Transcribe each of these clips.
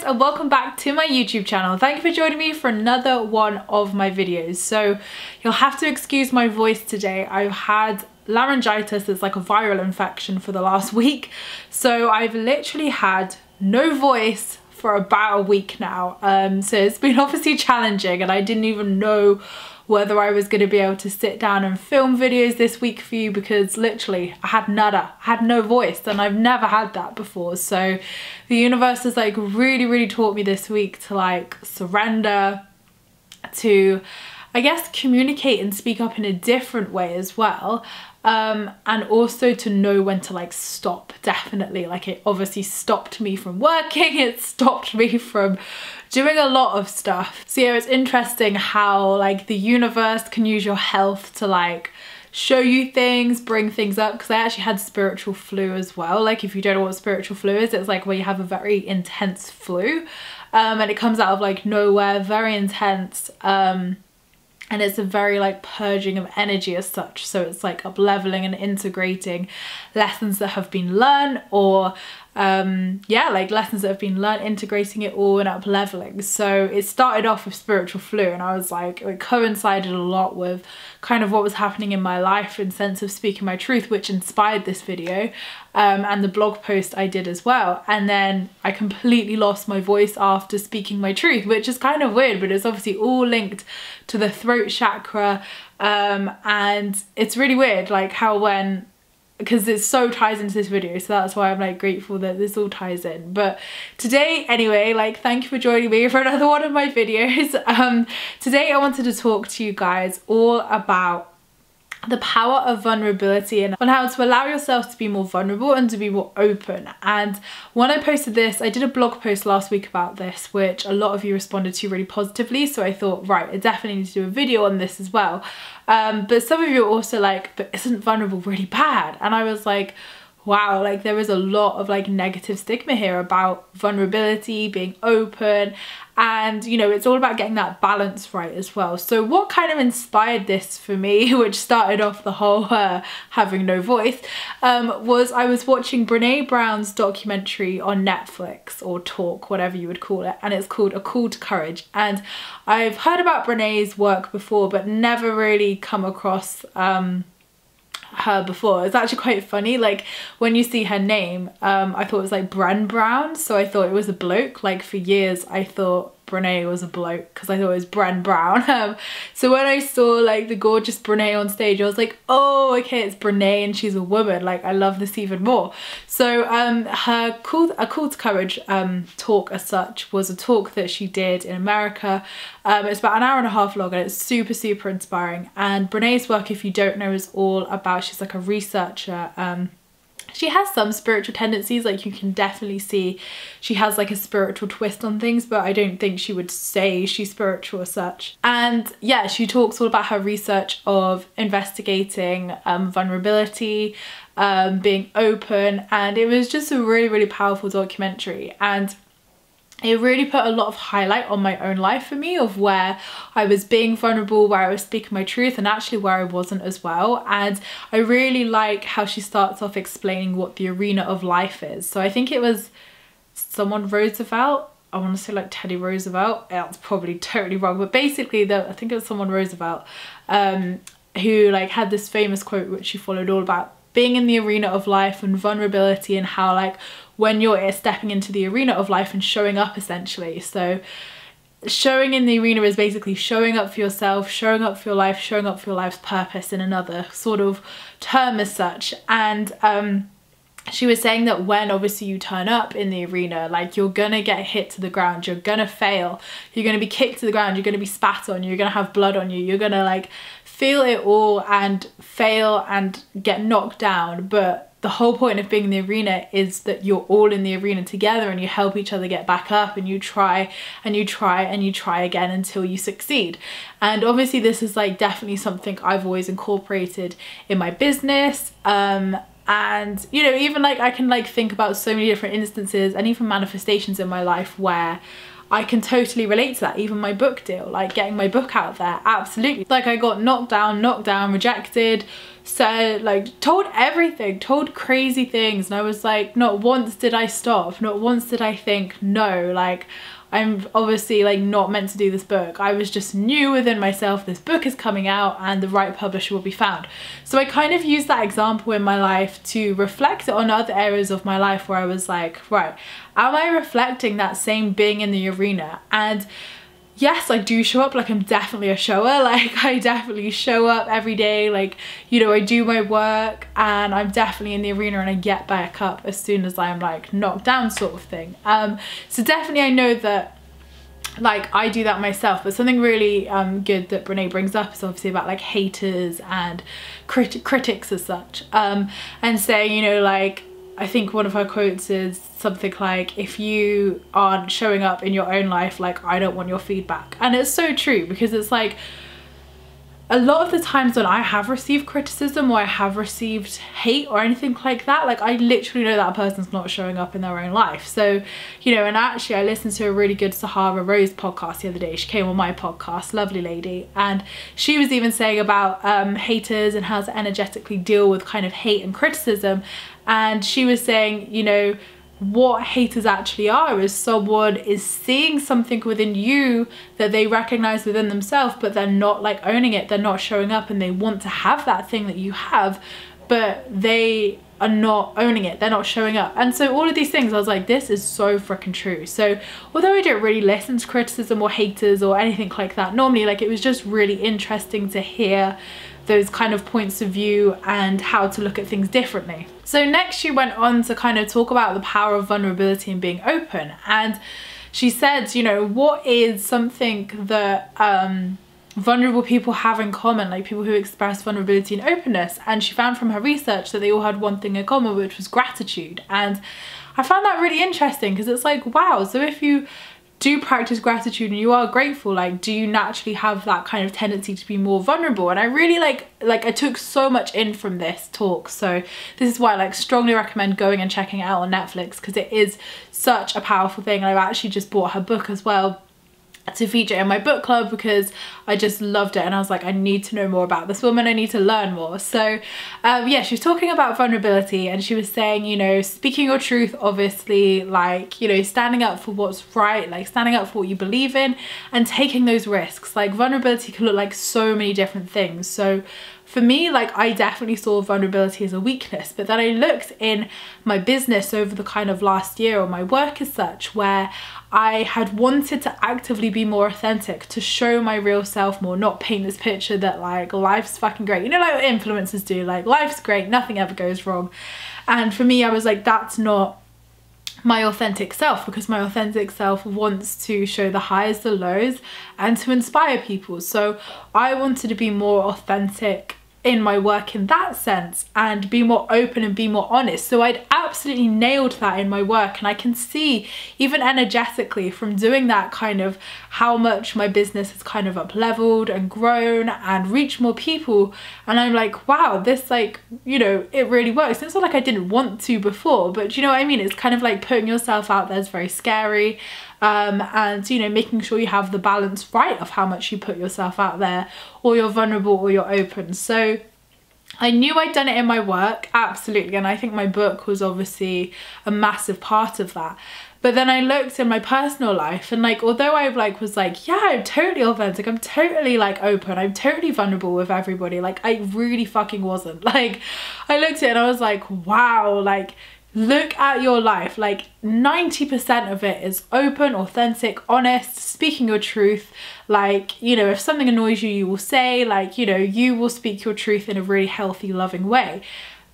and welcome back to my YouTube channel. Thank you for joining me for another one of my videos. So you'll have to excuse my voice today. I've had laryngitis. It's like a viral infection for the last week. So I've literally had no voice for about a week now. So it's been obviously challenging, and I didn't even know whether I was going to be able to sit down and film videos this week for you, because literally I had nada, I had no voice, and I've never had that before. So the universe has like really taught me this week to like surrender, to I guess communicate and speak up in a different way as well. And also to know when to like stop. Definitely, like it obviously stopped me from working, it stopped me from doing a lot of stuff. So yeah, it's interesting how like the universe can use your health to like show you things, bring things up, because I actually had spiritual flu as well. Like if you don't know what spiritual flu is, it's like where you have a very intense flu, and it comes out of like nowhere, very intense, and it's a very like purging of energy as such. So it's like up leveling and integrating lessons that have been learned, or yeah, like lessons that have been learned, integrating it all and up leveling. So it started off with spiritual flu, and I was like, it coincided a lot with kind of what was happening in my life in sense of speaking my truth, which inspired this video, and the blog post I did as well. And then I completely lost my voice after speaking my truth, which is kind of weird, but it's obviously all linked to the throat chakra, and it's really weird like how because it so ties into this video, so that's why I'm like grateful that this all ties in. But today anyway, like thank you for joining me for another one of my videos. Today I wanted to talk to you guys all about the power of vulnerability and on how to allow yourself to be more vulnerable and to be more open. And when I posted this, I did a blog post last week about this, which a lot of you responded to really positively. So I thought, right, I definitely need to do a video on this as well. But some of you are also like, but isn't vulnerable really bad? And I was like, wow, like there is a lot of like negative stigma here about vulnerability, being open, and you know, it's all about getting that balance right as well. So what kind of inspired this for me, which started off the whole having no voice, was I was watching Brene Brown's documentary on Netflix, or Talk, whatever you would call it, and it's called A Call to Courage. And I've heard about Brene's work before, but never really come across her before. It's actually quite funny, like when you see her name, I thought it was like Bren Brown, so I thought it was a bloke. Like for years I thought Brene was a bloke because I thought it was Bren Brown. So when I saw like the gorgeous Brene on stage, I was like, oh okay, it's Brene and she's a woman. Like I love this even more. So her A Call to Courage talk as such was a talk that she did in America. It's about an hour and a half long, and it's super inspiring. And Brene's work, if you don't know, is all about, she's like a researcher. She has some spiritual tendencies, like you can definitely see she has like a spiritual twist on things, but I don't think she would say she's spiritual as such. And yeah, she talks all about her research of investigating vulnerability, being open, and it was just a really powerful documentary. And it really put a lot of highlight on my own life for me, of where I was being vulnerable, where I was speaking my truth, and actually where I wasn't as well. And I really like how she starts off explaining what the arena of life is. So I think it was someone Roosevelt, I want to say like Teddy Roosevelt, that's probably totally wrong, but basically I think it was someone Roosevelt, who like had this famous quote which she followed, all about being in the arena of life and vulnerability, and how like when you're stepping into the arena of life and showing up essentially. So showing in the arena is basically showing up for yourself, showing up for your life, showing up for your life's purpose in another sort of term as such. And she was saying that when obviously you turn up in the arena, like you're gonna get hit to the ground, you're gonna fail, you're gonna be kicked to the ground, you're gonna be spat on, you're gonna have blood on you, you're gonna like feel it all and fail and get knocked down. But the whole point of being in the arena is that you're all in the arena together, and you help each other get back up, and you try and you try and you try again until you succeed. And obviously this is like definitely something I've always incorporated in my business. And you know, even like I can like think about so many different instances and even manifestations in my life where I can totally relate to that. Even my book deal, like getting my book out there, absolutely. Like I got knocked down, rejected, so like told everything, told crazy things, and I was like, not once did I stop, not once did I think, no, like I'm obviously like not meant to do this book. I was just knew within myself this book is coming out and the right publisher will be found. So I kind of used that example in my life to reflect on other areas of my life where I was like, right, am I reflecting that same being in the arena? And yes, I do show up, like I'm definitely a shower, like I definitely show up every day, like, you know, I do my work and I'm definitely in the arena and I get back up as soon as I'm like knocked down sort of thing. So definitely I know that like I do that myself, but something really good that Brene brings up is obviously about like haters and critics as such, and saying, you know, like I think one of her quotes is something like, if you aren't showing up in your own life, like I don't want your feedback. And it's so true, because it's like a lot of the times when I have received criticism or I have received hate or anything like that, like I literally know that person's not showing up in their own life. So, you know, and actually I listened to a really good Sahara Rose podcast the other day. She came on my podcast, lovely lady, and she was even saying about haters and how to energetically deal with kind of hate and criticism. And she was saying, you know, what haters actually are is someone is seeing something within you that they recognize within themselves, but they're not like owning it, they're not showing up, and they want to have that thing that you have, but they are not owning it, they're not showing up. And so all of these things, I was like, this is so freaking true. So although I don't really listen to criticism or haters or anything like that normally, like it was just really interesting to hear those kind of points of view and how to look at things differently. So next she went on to kind of talk about the power of vulnerability and being open. And she said, you know, what is something that vulnerable people have in common, like people who express vulnerability and openness? And she found from her research that they all had one thing in common, which was gratitude. And I found that really interesting, because it's like, wow, so if you do practice gratitude and you are grateful, like do you naturally have that kind of tendency to be more vulnerable? And I really like I took so much in from this talk, so this is why I like strongly recommend going and checking it out on Netflix, because it is such a powerful thing. And I've actually just bought her book as well to feature in my book club, because I just loved it and I was like, I need to know more about this woman, I need to learn more. So yeah, she was talking about vulnerability, and she was saying, you know, speaking your truth, obviously, like, you know, standing up for what's right, like standing up for what you believe in and taking those risks. Like vulnerability can look like so many different things. So for me, like I definitely saw vulnerability as a weakness, but then I looked in my business over the kind of last year, or my work as such, where I had wanted to actively be more authentic, to show my real self more, not paint this picture that like life's fucking great, you know, like what influencers do, like life's great, nothing ever goes wrong. And for me, I was like, that's not my authentic self, because my authentic self wants to show the highs, the lows, and to inspire people. So I wanted to be more authentic in my work in that sense, and be more open and be more honest. So I'd absolutely nailed that in my work, and I can see even energetically from doing that kind of how much my business has kind of up leveled and grown and reached more people. And I'm like, wow, this, like, you know, it really works. It's not like I didn't want to before, but you know what I mean? It's kind of like putting yourself out there is very scary. And you know, making sure you have the balance right of how much you put yourself out there, or you're vulnerable or you're open. So I knew I'd done it in my work, absolutely, and I think my book was obviously a massive part of that. But then I looked in my personal life, and like, although I like was like, yeah, I'm totally authentic, I'm totally like open, I'm totally vulnerable with everybody, like I really fucking wasn't. Like I looked at it and I was like, wow, like look at your life, like 90% of it is open, authentic, honest, speaking your truth. Like, you know, if something annoys you, you will say, like, you know, you will speak your truth in a really healthy, loving way.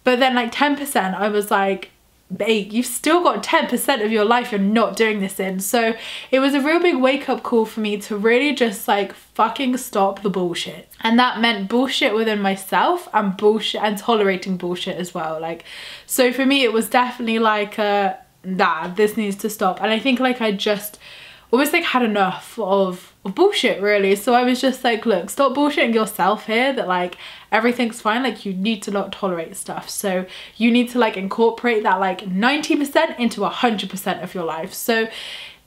But then like 10%, I was like, babe, you've still got 10% of your life you're not doing this in. So it was a real big wake-up call for me to really just like fucking stop the bullshit. And that meant bullshit within myself, and bullshit, and tolerating bullshit as well. Like, so for me it was definitely like nah, this needs to stop. And I think like I just almost like had enough of bullshit, really. So I was just like, look, stop bullshitting yourself here, that like everything's fine, like you need to not tolerate stuff. So you need to like incorporate that like 90% into 100% of your life. So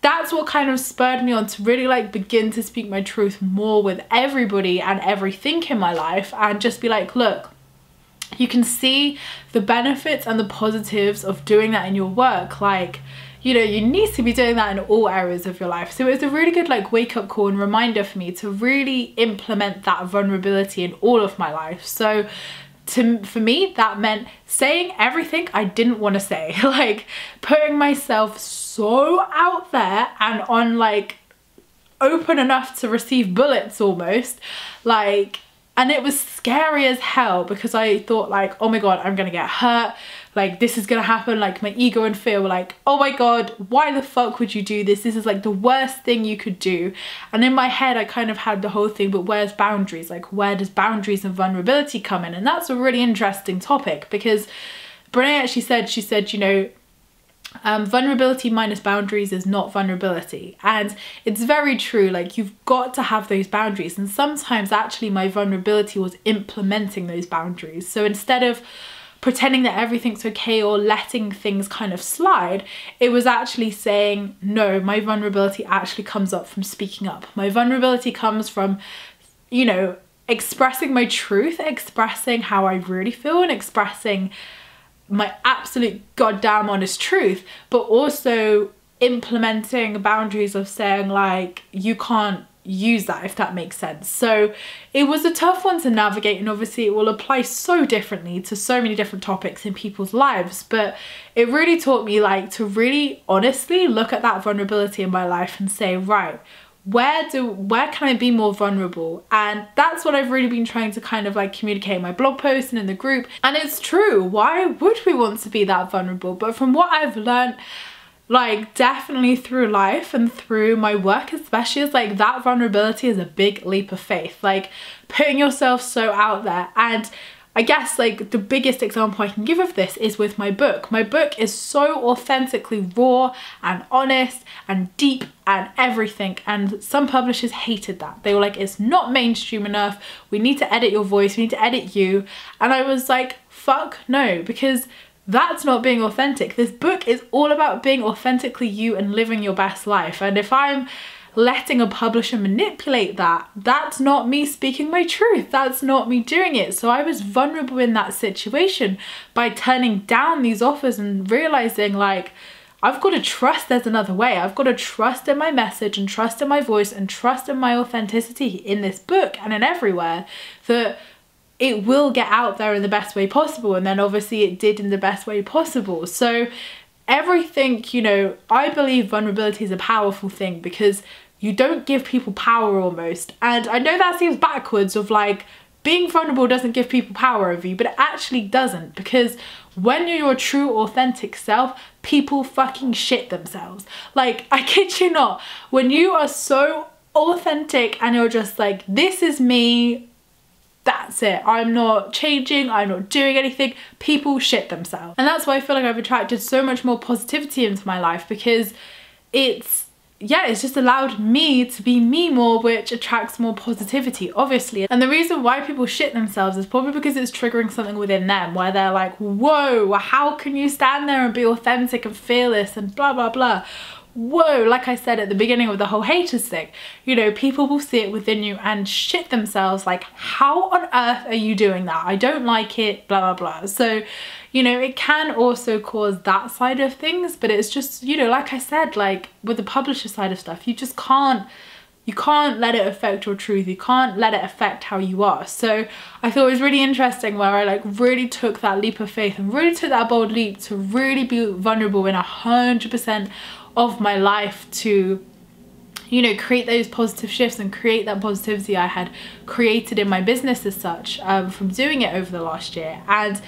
that's what kind of spurred me on to really like begin to speak my truth more with everybody and everything in my life, and just be like, look, you can see the benefits and the positives of doing that in your work. Like, you know, you need to be doing that in all areas of your life. So it was a really good like wake up call and reminder for me to really implement that vulnerability in all of my life. So for me, that meant saying everything I didn't want to say, like putting myself so out there and on like open enough to receive bullets almost, like, and it was scary as hell because I thought like, oh my God, I'm gonna get hurt. Like this is gonna happen. Like my ego and fear were like, oh my God, why the fuck would you do this? This is like the worst thing you could do. And in my head, I kind of had the whole thing, but where's boundaries? Like where does boundaries and vulnerability come in? And that's a really interesting topic because Brene actually said, you know, vulnerability minus boundaries is not vulnerability. And it's very true. Like you've got to have those boundaries, and sometimes actually my vulnerability was implementing those boundaries. So instead of pretending that everything's okay or letting things kind of slide, it was actually saying, no, my vulnerability actually comes up from speaking up. My vulnerability comes from, you know, expressing my truth, expressing how I really feel, and expressing my absolute goddamn honest truth, but also implementing boundaries of saying like, you can't use that, if that makes sense. So it was a tough one to navigate, and obviously it will apply so differently to so many different topics in people's lives, but it really taught me like to really honestly look at that vulnerability in my life and say, right, where can I be more vulnerable? And that's what I've really been trying to kind of like communicate in my blog post and in the group. And it's true, why would we want to be that vulnerable? But from what I've learned, like definitely through life and through my work especially, is like that vulnerability is a big leap of faith, like putting yourself so out there. And I guess like the biggest example I can give of this is with my book. My book is so authentically raw and honest and deep and everything, and some publishers hated that. They were like, it's not mainstream enough, we need to edit your voice, we need to edit you. And I was like, fuck no, because that's not being authentic. This book is all about being authentically you and living your best life. And if I'm letting a publisher manipulate that, that's not me speaking my truth, that's not me doing it. So I was vulnerable in that situation by turning down these offers and realizing like, I've got to trust there's another way. I've got to trust in my message and trust in my voice and trust in my authenticity in this book and in everywhere, that it will get out there in the best way possible. And then obviously it did in the best way possible. So everything, you know, I believe vulnerability is a powerful thing because you don't give people power almost. And I know that seems backwards, of like being vulnerable doesn't give people power over you, but it actually doesn't, because when you're your true authentic self, people fucking shit themselves. Like, I kid you not, when you are so authentic and you're just like, this is me, that's it, I'm not changing, I'm not doing anything, people shit themselves. And that's why I feel like I've attracted so much more positivity into my life, because it's just allowed me to be me more, which attracts more positivity, obviously. And the reason why people shit themselves is probably because it's triggering something within them where they're like, whoa, how can you stand there and be authentic and fearless and blah, blah, blah. Whoa, like I said at the beginning with the whole haters thing, you know, people will see it within you and shit themselves like, how on earth are you doing that? I don't like it, blah, blah, blah. So, you know, it can also cause that side of things, but it's just, you know, like I said, like with the publisher side of stuff, you just can't, you can't let it affect your truth. You can't let it affect how you are. So I thought it was really interesting where I like really took that leap of faith and really took that bold leap to really be vulnerable in 100% of my life to, you know, create those positive shifts and create that positivity I had created in my business as such, from doing it over the last year. And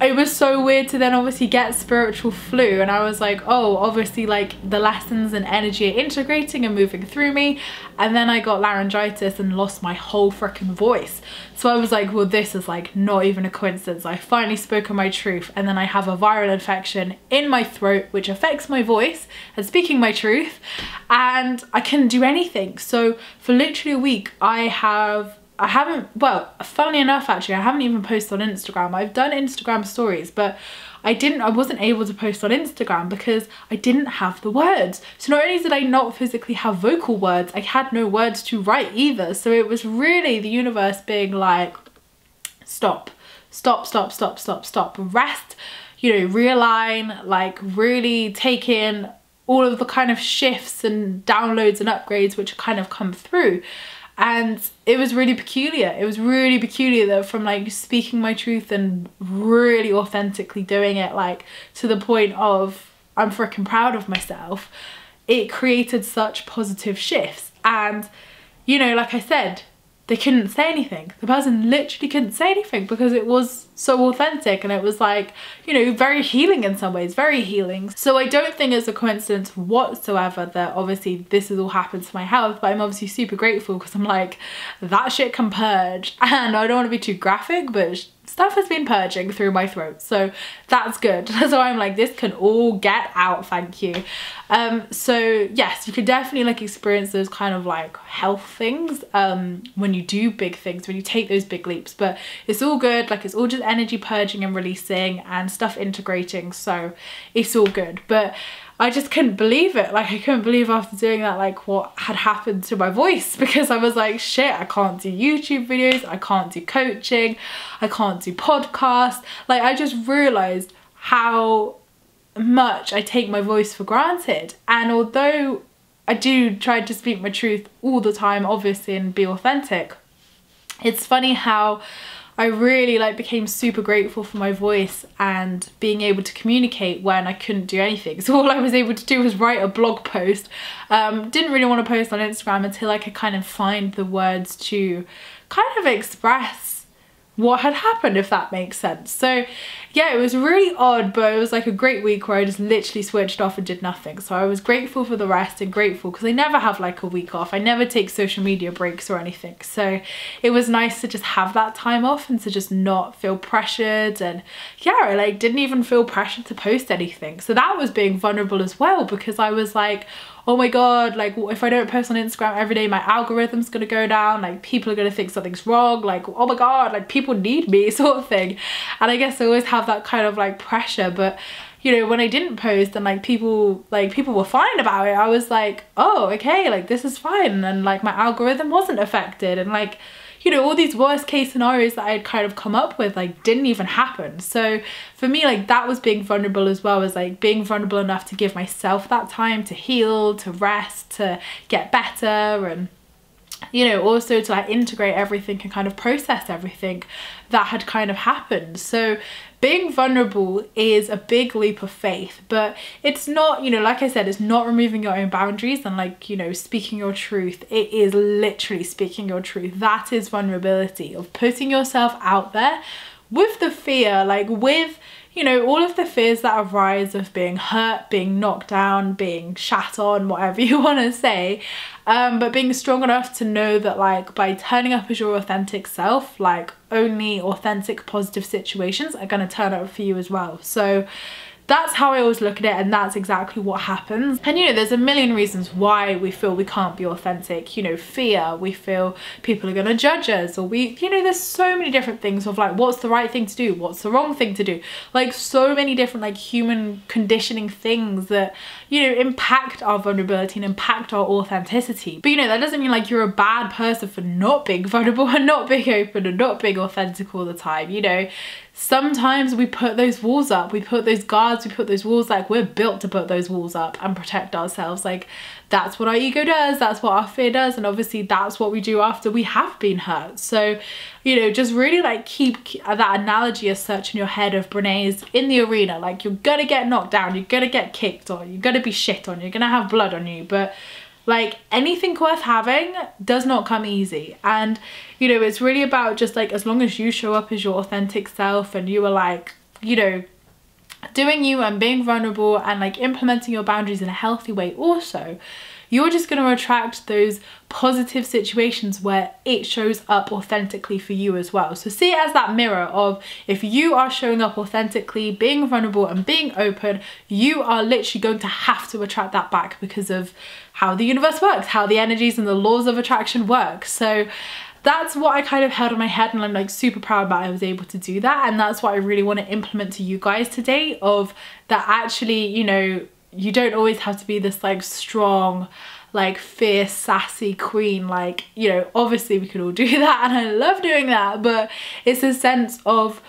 it was so weird to then obviously get spiritual flu, and I was like, oh, obviously like the lessons and energy are integrating and moving through me. And then I got laryngitis and lost my whole freaking voice. So I was like, well, this is like not even a coincidence. I finally spoken my truth, and then I have a viral infection in my throat which affects my voice and speaking my truth, and I couldn't do anything. So for literally a week I have I haven't, well, funnily enough, actually, I haven't even posted on Instagram. I've done Instagram stories, but I wasn't able to post on Instagram because I didn't have the words. So not only did I not physically have vocal words, I had no words to write either. So it was really the universe being like, stop, stop, stop, stop, stop, stop, rest, you know, realign, like really take in all of the kind of shifts and downloads and upgrades which kind of come through. And it was really peculiar. It was really peculiar that from like speaking my truth and really authentically doing it, like to the point of I'm freaking proud of myself, it created such positive shifts. And, you know, like I said, they couldn't say anything. The person literally couldn't say anything because it was so authentic, and it was like, you know, very healing in some ways, very healing. So I don't think it's a coincidence whatsoever that obviously this has all happened to my health, but I'm obviously super grateful because I'm like, that shit can purge. And I don't want to be too graphic, but stuff has been purging through my throat, so that's good. So I'm like, this can all get out, thank you. So yes, you could definitely like experience those kind of like health things when you do big things, when you take those big leaps, but it's all good. Like, it's all just energy purging and releasing and stuff integrating, so it's all good. But I just couldn't believe it. Like, I couldn't believe after doing that, like what had happened to my voice, because I was like, shit, I can't do YouTube videos, I can't do coaching, I can't do podcasts. Like, I just realized how much I take my voice for granted. And although I do try to speak my truth all the time, obviously, and be authentic, it's funny how I really like became super grateful for my voice and being able to communicate when I couldn't do anything. So all I was able to do was write a blog post. Didn't really want to post on Instagram until I could kind of find the words to kind of express what had happened, if that makes sense. So yeah, it was really odd, but it was like a great week where I just literally switched off and did nothing. So I was grateful for the rest and grateful because I never have like a week off. I never take social media breaks or anything. So it was nice to just have that time off and to just not feel pressured. And yeah, I like didn't even feel pressured to post anything. So that was being vulnerable as well, because I was like, oh my god, like if I don't post on Instagram every day, my algorithm's gonna go down, like people are gonna think something's wrong, like oh my god, like people need me, sort of thing. And I guess I always have that kind of like pressure. But you know, when I didn't post and like people were fine about it, I was like, oh okay, like this is fine, and like my algorithm wasn't affected, and like, you know, all these worst case scenarios that I had kind of come up with like didn't even happen. So for me, like that was being vulnerable as well, as like being vulnerable enough to give myself that time to heal, to rest, to get better, and you know, also to like integrate everything and kind of process everything that had kind of happened. So being vulnerable is a big leap of faith, but it's not, you know, like I said, it's not removing your own boundaries and like, you know, speaking your truth. It is literally speaking your truth. That is vulnerability, of putting yourself out there with the fear, like with, you know, all of the fears that arise of being hurt, being knocked down, being shat on, whatever you want to say, but being strong enough to know that like by turning up as your authentic self, like only authentic positive situations are going to turn up for you as well. So that's how I always look at it, and that's exactly what happens. And you know, there's a million reasons why we feel we can't be authentic. You know, fear, we feel people are going to judge us, or we, you know, there's so many different things of like, what's the right thing to do, what's the wrong thing to do, like so many different like human conditioning things that, you know, impact our vulnerability and impact our authenticity. But you know, that doesn't mean like you're a bad person for not being vulnerable and not being open and not being authentic all the time. You know, sometimes we put those walls up, we put those guards, we put those walls, like we're built to put those walls up and protect ourselves. Like that's what our ego does, that's what our fear does, and obviously that's what we do after we have been hurt. So you know, just really like keep that analogy as such in your head of Brené's in the arena. Like you're gonna get knocked down, you're gonna get kicked on, you're gonna be shit on, you're gonna have blood on you, but like anything worth having does not come easy. And you know, it's really about just like, as long as you show up as your authentic self and you are like, you know, doing you and being vulnerable and like implementing your boundaries in a healthy way also, you're just going to attract those positive situations where it shows up authentically for you as well. So see it as that mirror of, if you are showing up authentically, being vulnerable and being open, you are literally going to have to attract that back because of how the universe works, how the energies and the laws of attraction work. So that's what I kind of held on my head, and I'm like super proud that I was able to do that. And that's what I really want to implement to you guys today, of that actually, you know, you don't always have to be this like strong, like fierce, sassy queen. Like, you know, obviously we could all do that and I love doing that, but it's a sense of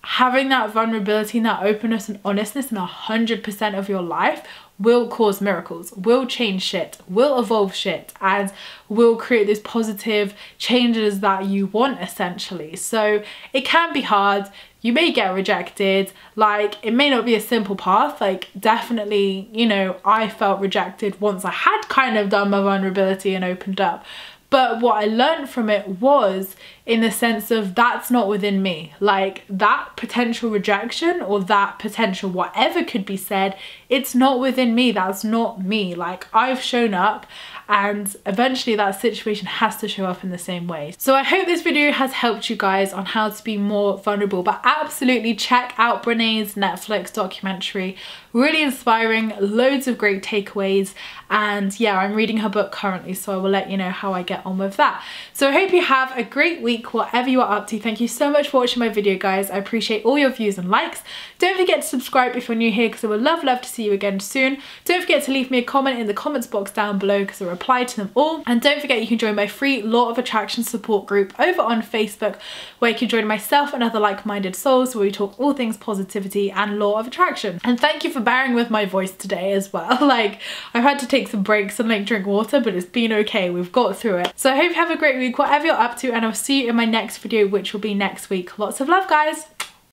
having that vulnerability and that openness and honestness in 100% of your life will cause miracles, will change shit, will evolve shit, and will create those positive changes that you want, essentially. So it can be hard. You may get rejected, like it may not be a simple path. Like definitely, you know, I felt rejected once I had kind of done my vulnerability and opened up. But what I learned from it was in the sense of that's not within me. Like that potential rejection or that potential whatever could be said, it's not within me. That's not me. Like I've shown up, and eventually that situation has to show up in the same way. So I hope this video has helped you guys on how to be more vulnerable, but absolutely check out Brené's Netflix documentary. Really inspiring, loads of great takeaways, and yeah, I'm reading her book currently, so I will let you know how I get on with that. So I hope you have a great week, whatever you are up to. Thank you so much for watching my video, guys. I appreciate all your views and likes. Don't forget to subscribe if you're new here, because I would love to see you again soon. Don't forget to leave me a comment in the comments box down below, because I reply to them all. And don't forget you can join my free Law of Attraction support group over on Facebook, where you can join myself and other like-minded souls, where we talk all things positivity and Law of Attraction. And thank you for bearing with my voice today as well. Like I've had to take some breaks and like drink water, but it's been okay. We've got through it. So I hope you have a great week, whatever you're up to, and I'll see you in my next video, which will be next week. Lots of love, guys.